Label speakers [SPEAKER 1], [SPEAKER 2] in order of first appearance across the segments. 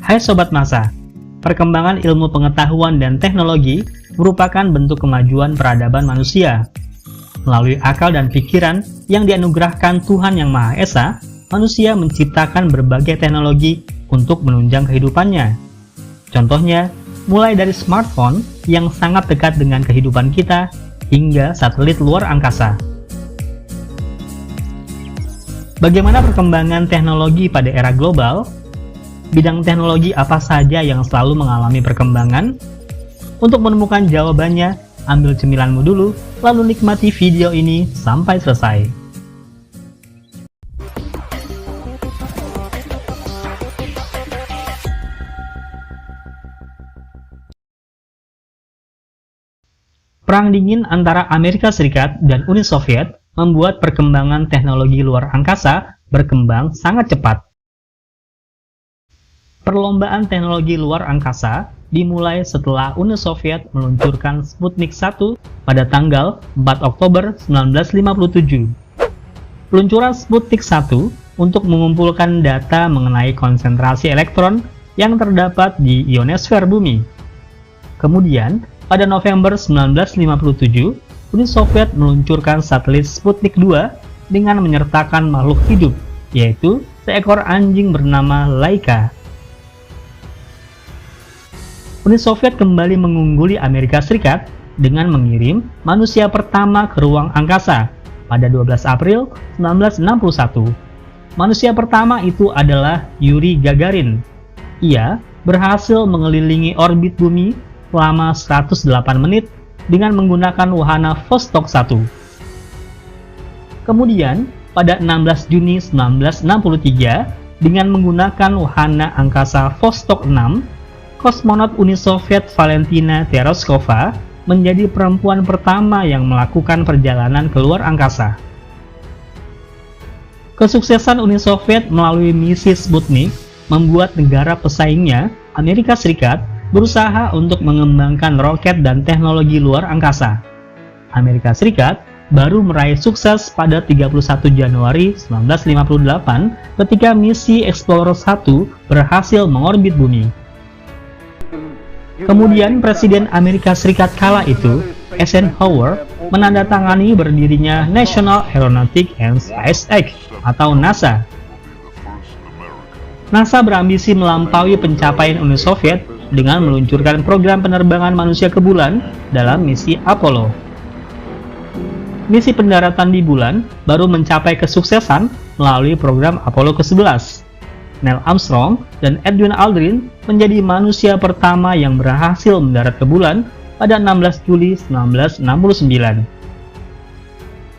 [SPEAKER 1] Hai Sobat NASA, perkembangan ilmu pengetahuan dan teknologi merupakan bentuk kemajuan peradaban manusia. Melalui akal dan pikiran yang dianugerahkan Tuhan Yang Maha Esa, manusia menciptakan berbagai teknologi untuk menunjang kehidupannya. Contohnya, mulai dari smartphone yang sangat dekat dengan kehidupan kita, hingga satelit luar angkasa. Bagaimana perkembangan teknologi pada era global? Bidang teknologi apa saja yang selalu mengalami perkembangan? Untuk menemukan jawabannya, ambil cemilanmu dulu, lalu nikmati video ini sampai selesai. Perang dingin antara Amerika Serikat dan Uni Soviet membuat perkembangan teknologi luar angkasa berkembang sangat cepat. Perlombaan teknologi luar angkasa dimulai setelah Uni Soviet meluncurkan Sputnik 1 pada tanggal 4 Oktober 1957. Peluncuran Sputnik 1 untuk mengumpulkan data mengenai konsentrasi elektron yang terdapat di ionosfer bumi. Kemudian, pada November 1957, Uni Soviet meluncurkan satelit Sputnik 2 dengan menyertakan makhluk hidup, yaitu seekor anjing bernama Laika. Uni Soviet kembali mengungguli Amerika Serikat dengan mengirim manusia pertama ke ruang angkasa pada 12 April 1961. Manusia pertama itu adalah Yuri Gagarin. Ia berhasil mengelilingi orbit bumi selama 108 menit dengan menggunakan wahana Vostok 1. Kemudian, pada 16 Juni 1963, dengan menggunakan wahana angkasa Vostok 6, kosmonot Uni Soviet Valentina Tereshkova menjadi perempuan pertama yang melakukan perjalanan ke luar angkasa. Kesuksesan Uni Soviet melalui misi Sputnik membuat negara pesaingnya, Amerika Serikat, berusaha untuk mengembangkan roket dan teknologi luar angkasa. Amerika Serikat baru meraih sukses pada 31 Januari 1958 ketika misi Explorer 1 berhasil mengorbit bumi. Kemudian Presiden Amerika Serikat kala itu, Eisenhower, menandatangani berdirinya National Aeronautic and Space Act atau NASA. NASA berambisi melampaui pencapaian Uni Soviet dengan meluncurkan program penerbangan manusia ke bulan dalam misi Apollo. Misi pendaratan di bulan baru mencapai kesuksesan melalui program Apollo ke-11. Neil Armstrong dan Edwin Aldrin menjadi manusia pertama yang berhasil mendarat ke bulan pada 16 Juli 1969.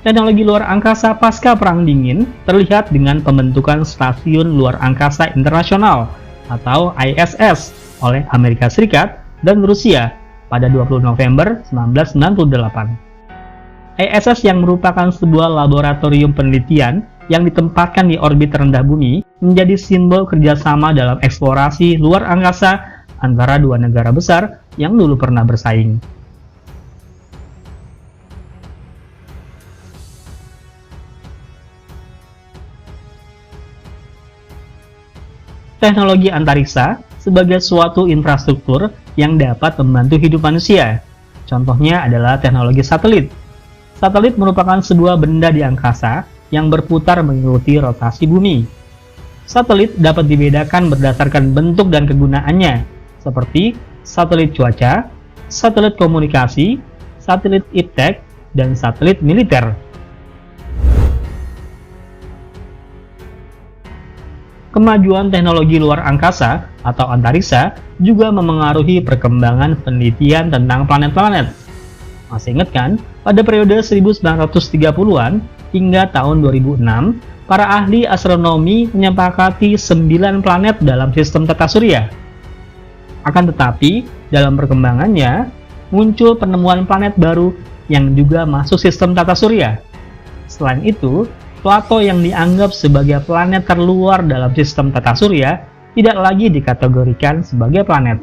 [SPEAKER 1] Teknologi luar angkasa pasca Perang Dingin terlihat dengan pembentukan Stasiun Luar Angkasa Internasional atau ISS oleh Amerika Serikat dan Rusia pada 20 November 1998. ISS yang merupakan sebuah laboratorium penelitian yang ditempatkan di orbit terendah bumi menjadi simbol kerjasama dalam eksplorasi luar angkasa antara dua negara besar yang dulu pernah bersaing. Teknologi antariksa sebagai suatu infrastruktur yang dapat membantu hidup manusia. Contohnya adalah teknologi satelit. Satelit merupakan sebuah benda di angkasa yang berputar mengikuti rotasi bumi. Satelit dapat dibedakan berdasarkan bentuk dan kegunaannya, seperti satelit cuaca, satelit komunikasi, satelit iptek, dan satelit militer. Kemajuan teknologi luar angkasa atau antariksa juga memengaruhi perkembangan penelitian tentang planet-planet. Masih ingat kan? Pada periode 1930-an hingga tahun 2006, para ahli astronomi menyepakati 9 planet dalam sistem tata surya. Akan tetapi, dalam perkembangannya, muncul penemuan planet baru yang juga masuk sistem tata surya. Selain itu, Plato yang dianggap sebagai planet terluar dalam sistem tata surya tidak lagi dikategorikan sebagai planet.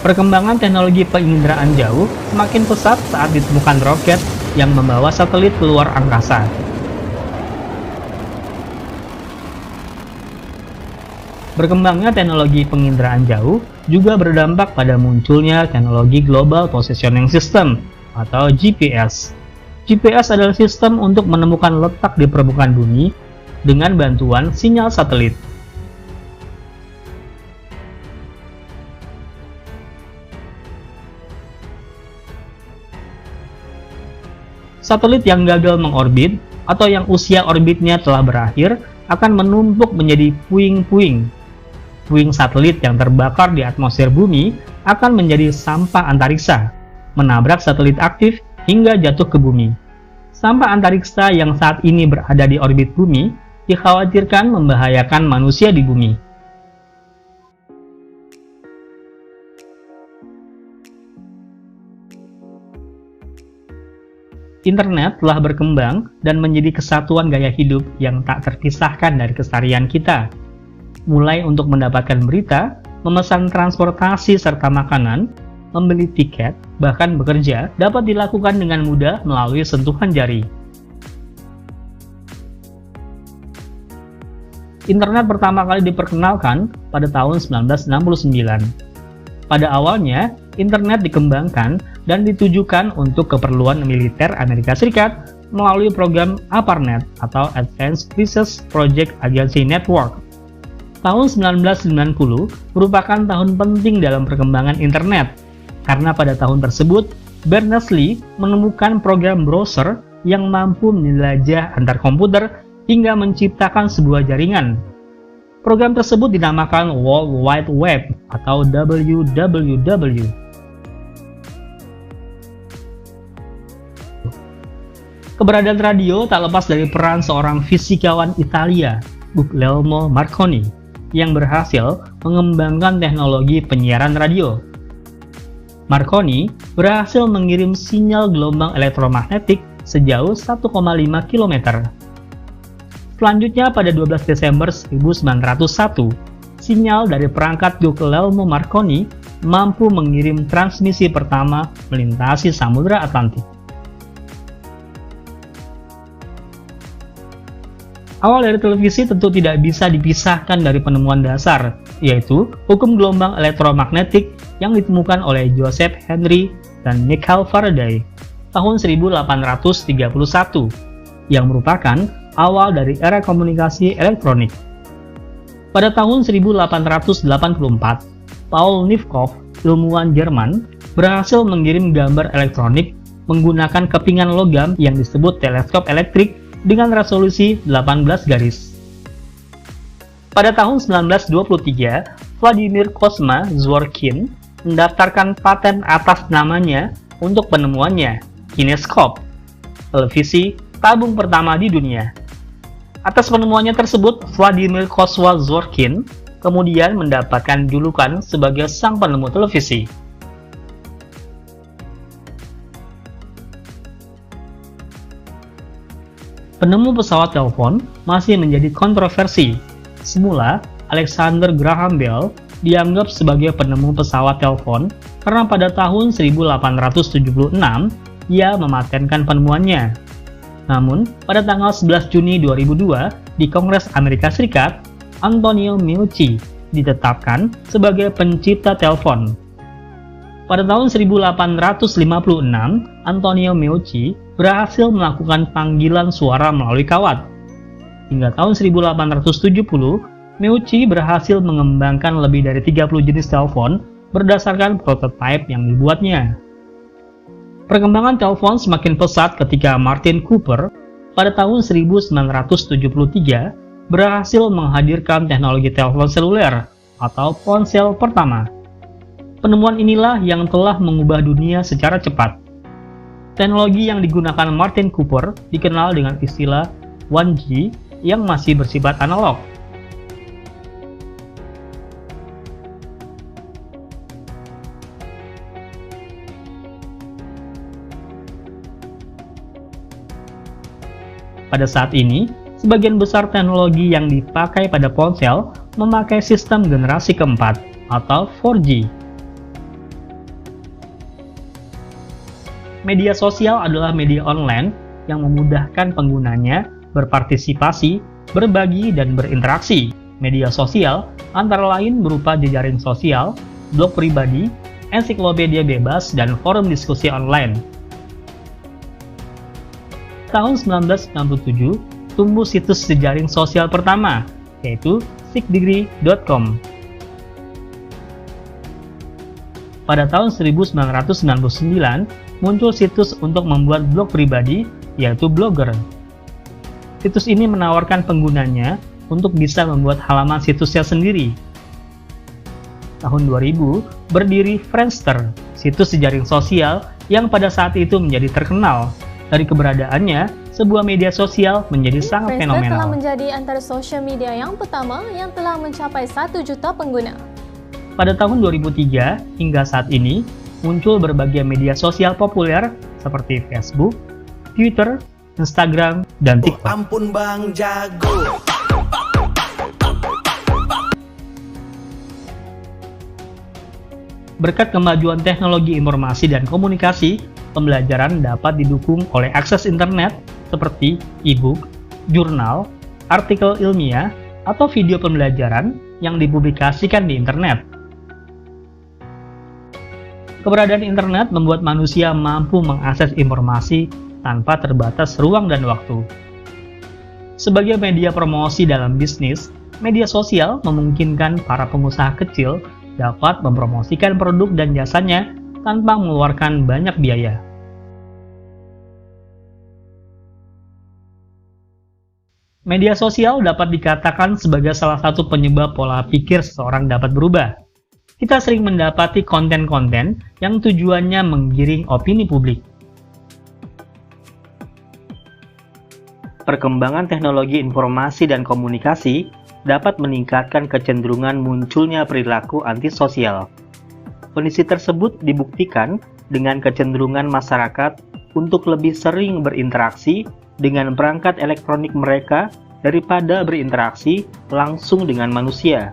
[SPEAKER 1] Perkembangan teknologi penginderaan jauh semakin pesat saat ditemukan roket yang membawa satelit keluar angkasa. Berkembangnya teknologi penginderaan jauh juga berdampak pada munculnya teknologi Global Positioning System atau GPS. GPS adalah sistem untuk menemukan letak di permukaan bumi dengan bantuan sinyal satelit. Satelit yang gagal mengorbit atau yang usia orbitnya telah berakhir akan menumpuk menjadi puing-puing. Puing satelit yang terbakar di atmosfer bumi akan menjadi sampah antariksa, menabrak satelit aktif hingga jatuh ke bumi. Sampah antariksa yang saat ini berada di orbit bumi dikhawatirkan membahayakan manusia di bumi. Internet telah berkembang dan menjadi kesatuan gaya hidup yang tak terpisahkan dari keseharian kita. Mulai untuk mendapatkan berita, memesan transportasi serta makanan, membeli tiket, bahkan bekerja dapat dilakukan dengan mudah melalui sentuhan jari. Internet pertama kali diperkenalkan pada tahun 1969. Pada awalnya, internet dikembangkan dan ditujukan untuk keperluan militer Amerika Serikat melalui program ARPANET atau Advanced Research Project Agency Network. Tahun 1990 merupakan tahun penting dalam perkembangan internet, karena pada tahun tersebut, Berners-Lee menemukan program browser yang mampu menjelajah antar komputer hingga menciptakan sebuah jaringan. Program tersebut dinamakan World Wide Web atau WWW. Keberadaan radio tak lepas dari peran seorang fisikawan Italia, Guglielmo Marconi, yang berhasil mengembangkan teknologi penyiaran radio. Marconi berhasil mengirim sinyal gelombang elektromagnetik sejauh 1,5 km. Selanjutnya pada 12 Desember 1901, sinyal dari perangkat Guglielmo Marconi mampu mengirim transmisi pertama melintasi Samudra Atlantik. Awal dari televisi tentu tidak bisa dipisahkan dari penemuan dasar, yaitu hukum gelombang elektromagnetik yang ditemukan oleh Joseph Henry dan Michael Faraday tahun 1831, yang merupakan awal dari era komunikasi elektronik. Pada tahun 1884, Paul Nipkow, ilmuwan Jerman, berhasil mengirim gambar elektronik menggunakan kepingan logam yang disebut teleskop elektrik dengan resolusi 18 garis. Pada tahun 1923, Vladimir Kosma Zworykin mendaftarkan paten atas namanya untuk penemuannya, kineskop, televisi tabung pertama di dunia. Atas penemuannya tersebut, Vladimir Kosma Zworykin kemudian mendapatkan julukan sebagai sang penemu televisi. Penemu pesawat telepon masih menjadi kontroversi. Semula, Alexander Graham Bell dianggap sebagai penemu pesawat telepon karena pada tahun 1876 ia mematenkan penemuannya. Namun, pada tanggal 11 Juni 2002 di Kongres Amerika Serikat, Antonio Meucci ditetapkan sebagai pencipta telepon. Pada tahun 1856, Antonio Meucci berhasil melakukan panggilan suara melalui kawat. Hingga tahun 1870, Meucci berhasil mengembangkan lebih dari 30 jenis telepon berdasarkan prototipe yang dibuatnya. Perkembangan telepon semakin pesat ketika Martin Cooper pada tahun 1973 berhasil menghadirkan teknologi telepon seluler atau ponsel pertama. Penemuan inilah yang telah mengubah dunia secara cepat. Teknologi yang digunakan Martin Cooper dikenal dengan istilah 1G yang masih bersifat analog. Pada saat ini, sebagian besar teknologi yang dipakai pada ponsel memakai sistem generasi keempat atau 4G. Media sosial adalah media online yang memudahkan penggunanya berpartisipasi, berbagi, dan berinteraksi. Media sosial antara lain berupa jejaring sosial, blog pribadi, ensiklopedia bebas, dan forum diskusi online. Tahun 1997, tumbuh situs jejaring sosial pertama, yaitu sikdegree.com. Pada tahun 1999, muncul situs untuk membuat blog pribadi, yaitu Blogger. Situs ini menawarkan penggunanya untuk bisa membuat halaman situsnya sendiri. Tahun 2000, berdiri Friendster, situs jejaring sosial yang pada saat itu menjadi terkenal. Dari keberadaannya, sebuah media sosial menjadi sangat
[SPEAKER 2] Friendster
[SPEAKER 1] fenomenal.
[SPEAKER 2] telah menjadi antara sosial media yang pertama yang telah mencapai 1 juta pengguna.
[SPEAKER 1] Pada tahun 2003 hingga saat ini, muncul berbagai media sosial populer seperti Facebook, Twitter, Instagram, dan TikTok.
[SPEAKER 3] Ampun Bang Jago.
[SPEAKER 1] Berkat kemajuan teknologi informasi dan komunikasi, pembelajaran dapat didukung oleh akses internet seperti e-book, jurnal, artikel ilmiah, atau video pembelajaran yang dipublikasikan di internet. Keberadaan internet membuat manusia mampu mengakses informasi tanpa terbatas ruang dan waktu. Sebagai media promosi dalam bisnis, media sosial memungkinkan para pengusaha kecil dapat mempromosikan produk dan jasanya tanpa mengeluarkan banyak biaya. Media sosial dapat dikatakan sebagai salah satu penyebab pola pikir seseorang dapat berubah. Kita sering mendapati konten-konten yang tujuannya menggiring opini publik. Perkembangan teknologi informasi dan komunikasi dapat meningkatkan kecenderungan munculnya perilaku antisosial. Kondisi tersebut dibuktikan dengan kecenderungan masyarakat untuk lebih sering berinteraksi dengan perangkat elektronik mereka daripada berinteraksi langsung dengan manusia.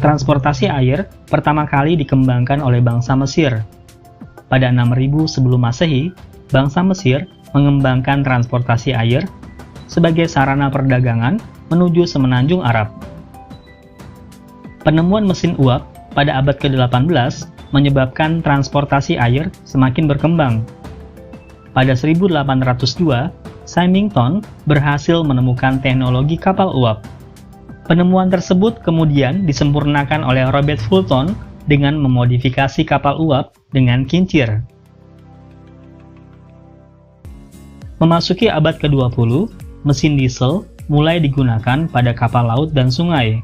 [SPEAKER 1] Transportasi air pertama kali dikembangkan oleh bangsa Mesir. Pada 6000 sebelum Masehi, bangsa Mesir mengembangkan transportasi air sebagai sarana perdagangan menuju semenanjung Arab. Penemuan mesin uap pada abad ke-18 menyebabkan transportasi air semakin berkembang. Pada 1802, Symington berhasil menemukan teknologi kapal uap. Penemuan tersebut kemudian disempurnakan oleh Robert Fulton dengan memodifikasi kapal uap dengan kincir. Memasuki abad ke-20, mesin diesel mulai digunakan pada kapal laut dan sungai.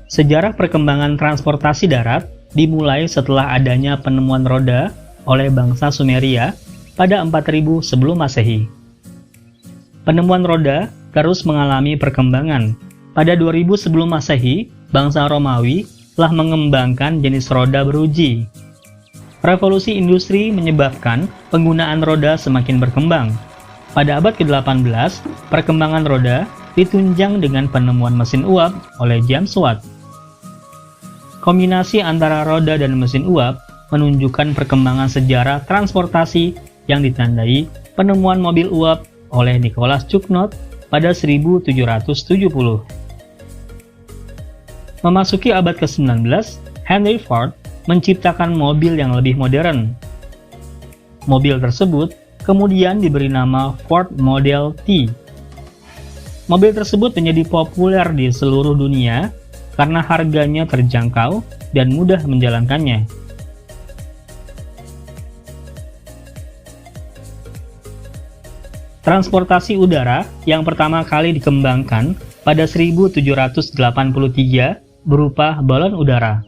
[SPEAKER 1] Sejarah perkembangan transportasi darat dimulai setelah adanya penemuan roda oleh bangsa Sumeria pada 4000 sebelum Masehi. Penemuan roda terus mengalami perkembangan. Pada 2000 sebelum Masehi, bangsa Romawi telah mengembangkan jenis roda beruji. Revolusi industri menyebabkan penggunaan roda semakin berkembang. Pada abad ke-18, perkembangan roda ditunjang dengan penemuan mesin uap oleh James Watt. Kombinasi antara roda dan mesin uap menunjukkan perkembangan sejarah transportasi yang ditandai penemuan mobil uap oleh Nicholas Cugnot pada 1770. Memasuki abad ke-19, Henry Ford menciptakan mobil yang lebih modern. Mobil tersebut kemudian diberi nama Ford Model T. Mobil tersebut menjadi populer di seluruh dunia karena harganya terjangkau dan mudah menjalankannya. Transportasi udara yang pertama kali dikembangkan pada 1783 berupa balon udara.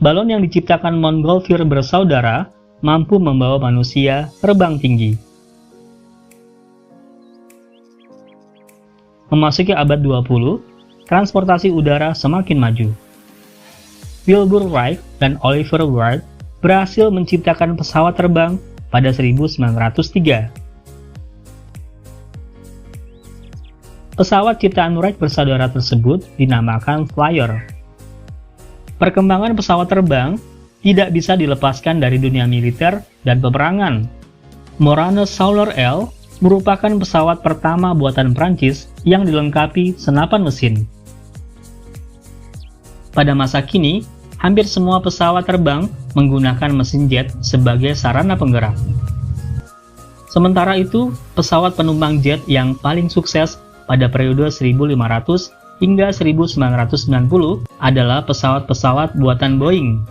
[SPEAKER 1] Balon yang diciptakan Montgolfier bersaudara mampu membawa manusia terbang tinggi. Memasuki abad 20, transportasi udara semakin maju. Wilbur Wright dan Oliver Ward berhasil menciptakan pesawat terbang pada 1903. Pesawat ciptaan Wright bersaudara tersebut dinamakan Flyer. Perkembangan pesawat terbang tidak bisa dilepaskan dari dunia militer dan peperangan. Morane Solar L merupakan pesawat pertama buatan Prancis yang dilengkapi senapan mesin. Pada masa kini, hampir semua pesawat terbang menggunakan mesin jet sebagai sarana penggerak. Sementara itu, pesawat penumpang jet yang paling sukses pada periode 1500 hingga 1990 adalah pesawat-pesawat buatan Boeing